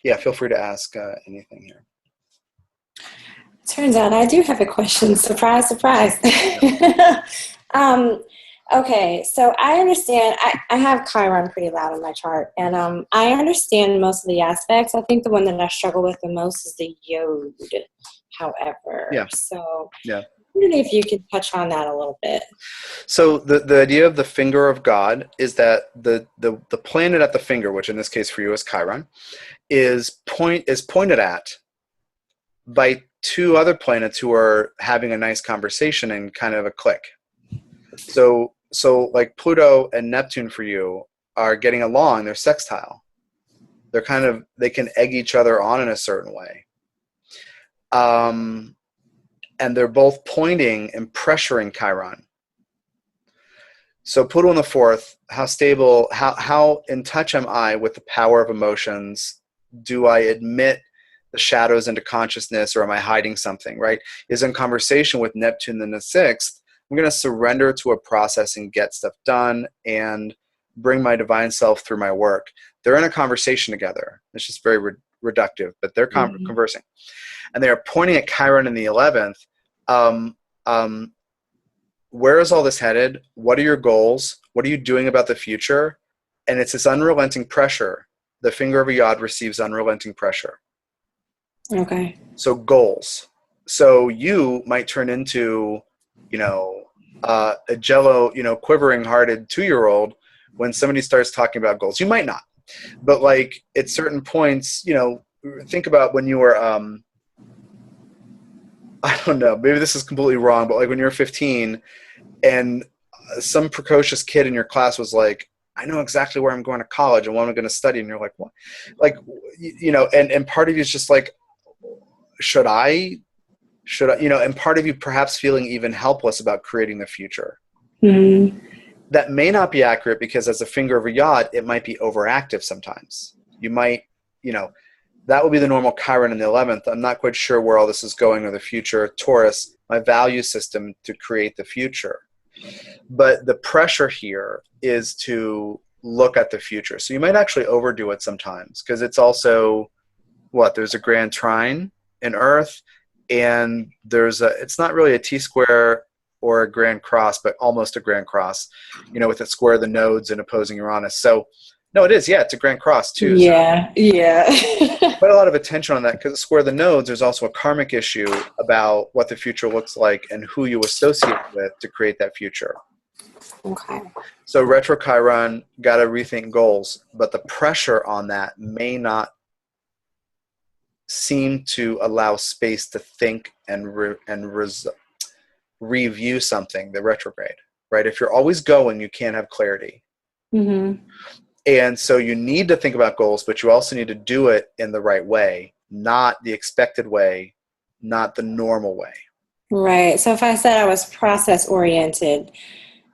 Yeah, feel free to ask anything here. Turns out I do have a question. Surprise, surprise. Okay, so I understand, I have Chiron pretty loud on my chart, and I understand most of the aspects. I think the one that I struggle with the most is the Yod, however. Yeah. So Yeah. I wonder if you could touch on that a little bit. So the idea of the finger of God is that the planet at the finger, which in this case for you is Chiron, is pointed at by two other planets who are having a nice conversation and kind of a click. So like Pluto and Neptune for you are getting along, they're sextile. They can egg each other on in a certain way. And they're both pointing and pressuring Chiron. So Pluto in the fourth, how stable, how in touch am I with the power of emotions? Do I admit the shadows into consciousness, or am I hiding something, right? Is in conversation with Neptune in the sixth, I'm going to surrender to a process and get stuff done and bring my divine self through my work. They're in a conversation together. It's just very reductive, but they're conversing. And they are pointing at Chiron in the 11th. Where is all this headed? What are your goals? What are you doing about the future? And it's this unrelenting pressure. The finger of a Yod receives unrelenting pressure. Okay. So goals. So you might turn into, a jello, quivering hearted 2-year-old when somebody starts talking about goals. You might not, but like at certain points, think about when you were, I don't know, maybe this is completely wrong, but like when you were 15 and some precocious kid in your class was like, I know exactly where I'm going to college and what I'm going to study. And you're like, what? Like, and part of you is just like, should I, and part of you perhaps feeling even helpless about creating the future. Mm-hmm. That may not be accurate because as a finger of a Yod, it might be overactive sometimes. You might, that would be the normal Chiron in the 11th. I'm not quite sure where all this is going or the future. Taurus, my value system to create the future. But the pressure here is to look at the future. So you might actually overdo it sometimes because it's also, there's a grand trine in Earth, and it's not really a T-square or a grand cross, but almost a grand cross, with a square of the nodes and opposing Uranus. So no, it is. Yeah, it's a grand cross too. Yeah, so. Yeah. Quite a lot of attention on that because the square of the nodes, there's also a karmic issue about what the future looks like and who you associate with to create that future. Okay. So retro Chiron, got to rethink goals, but the pressure on that may not seem to allow space to think and review something, the retrograde, right? If you're always going, you can't have clarity. Mm-hmm. And so you need to think about goals, but you also need to do it in the right way, not the expected way, not the normal way. Right. So if I said I was process-oriented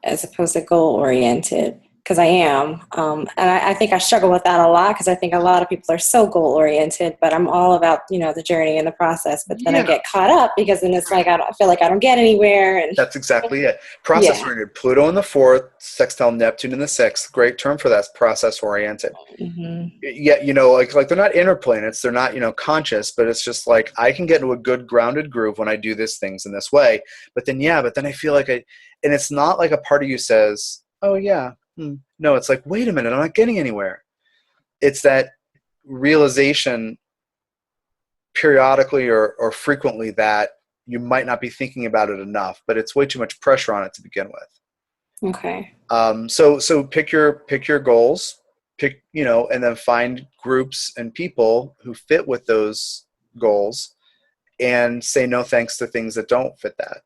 as opposed to goal-oriented, because I am, and I think I struggle with that a lot because I think a lot of people are so goal-oriented, but I'm all about, the journey and the process, but then I get caught up because then it's like I feel like I don't get anywhere. And that's exactly it. Process-oriented. Pluto in the 4th, sextile Neptune in the 6th. Great term for that. Process-oriented. Mm-hmm. Yeah, like they're not inner planets. They're not, conscious, but it's just like I can get into a good grounded groove when I do these things in this way. But then I feel like and it's not like a part of you says, oh yeah. No, it's like, wait a minute, I'm not getting anywhere. It's that realization periodically or frequently that you might not be thinking about it enough, but it's way too much pressure on it to begin with. Okay. So pick your goals, and then find groups and people who fit with those goals and say no thanks to things that don't fit that.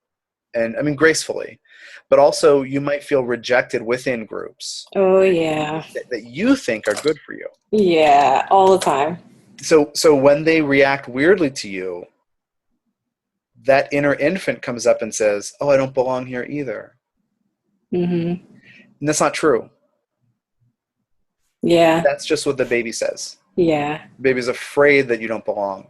And I mean, gracefully, but also you might feel rejected within groups. Oh yeah. That you think are good for you. Yeah, all the time. So when they react weirdly to you, that inner infant comes up and says, oh, I don't belong here either. Mm-hmm. And that's not true. Yeah. That's just what the baby says. Yeah. The baby's afraid that you don't belong.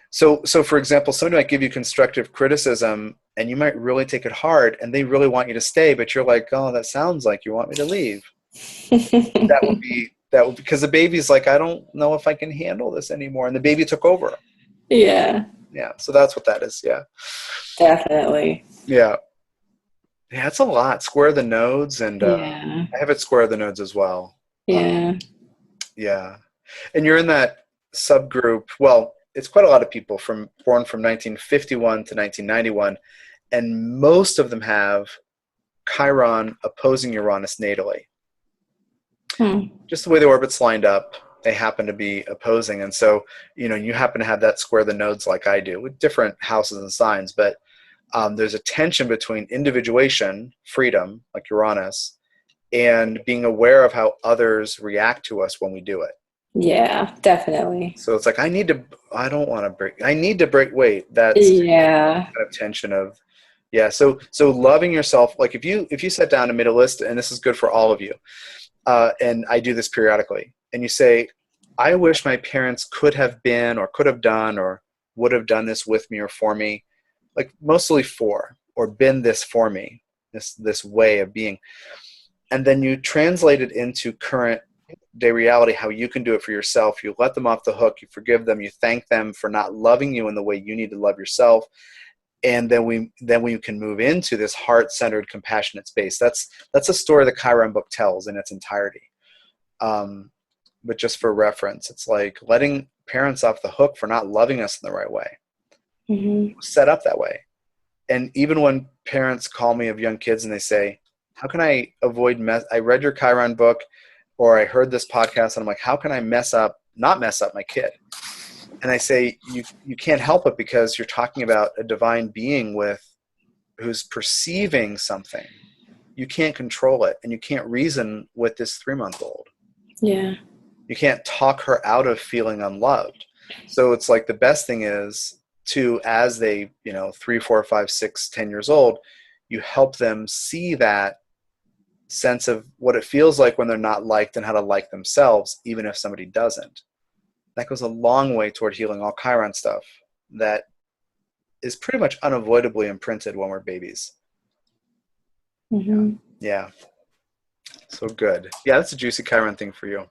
So for example, somebody might give you constructive criticism and you might really take it hard and they really want you to stay, but you're like, oh, that sounds like you want me to leave. That would be because the baby's like, I don't know if I can handle this anymore, and the baby took over. Yeah. Yeah, so that's what that is. Yeah. Definitely. Yeah. Yeah, it's a lot. Square the nodes, and Yeah. I have it square the nodes as well. Yeah. Yeah. And you're in that subgroup. Well, it's quite a lot of people born from 1951 to 1991, and most of them have Chiron opposing Uranus natally. Just the way the orbits lined up, they happen to be opposing. And so, you happen to have that square the nodes like I do, with different houses and signs. But there's a tension between individuation, freedom, like Uranus, and being aware of how others react to us when we do it. Yeah, definitely. So it's like, I need to break weight. That's kind of tension of, yeah. So loving yourself, like if you sat down and made a list, and this is good for all of you, and I do this periodically, and you say, I wish my parents could have been, or could have done, or would have done this with me or for me, like mostly or been this for me, this way of being. And then you translate it into current day reality, how you can do it for yourself. You let them off the hook, you forgive them, you thank them for not loving you in the way you need to love yourself. And then we can move into this heart-centered, compassionate space. That's a story the Chiron book tells in its entirety. But just for reference, it's like letting parents off the hook for not loving us in the right way. Set up that way. And even when parents call me of young kids and they say, how can I avoid I read your Chiron book, or I heard this podcast, and I'm like, how can I not mess up my kid? And I say, you can't help it, because you're talking about a divine being who's perceiving something. You can't control it, and you can't reason with this 3-month-old. Yeah. You can't talk her out of feeling unloved. So it's like the best thing is to, as they, 3, 4, 5, 6, 10 years old, you help them see that sense of what it feels like when they're not liked, and how to like themselves, even if somebody doesn't. That goes a long way toward healing all Chiron stuff that is pretty much unavoidably imprinted when we're babies. Yeah. So good. Yeah, that's a juicy Chiron thing for you.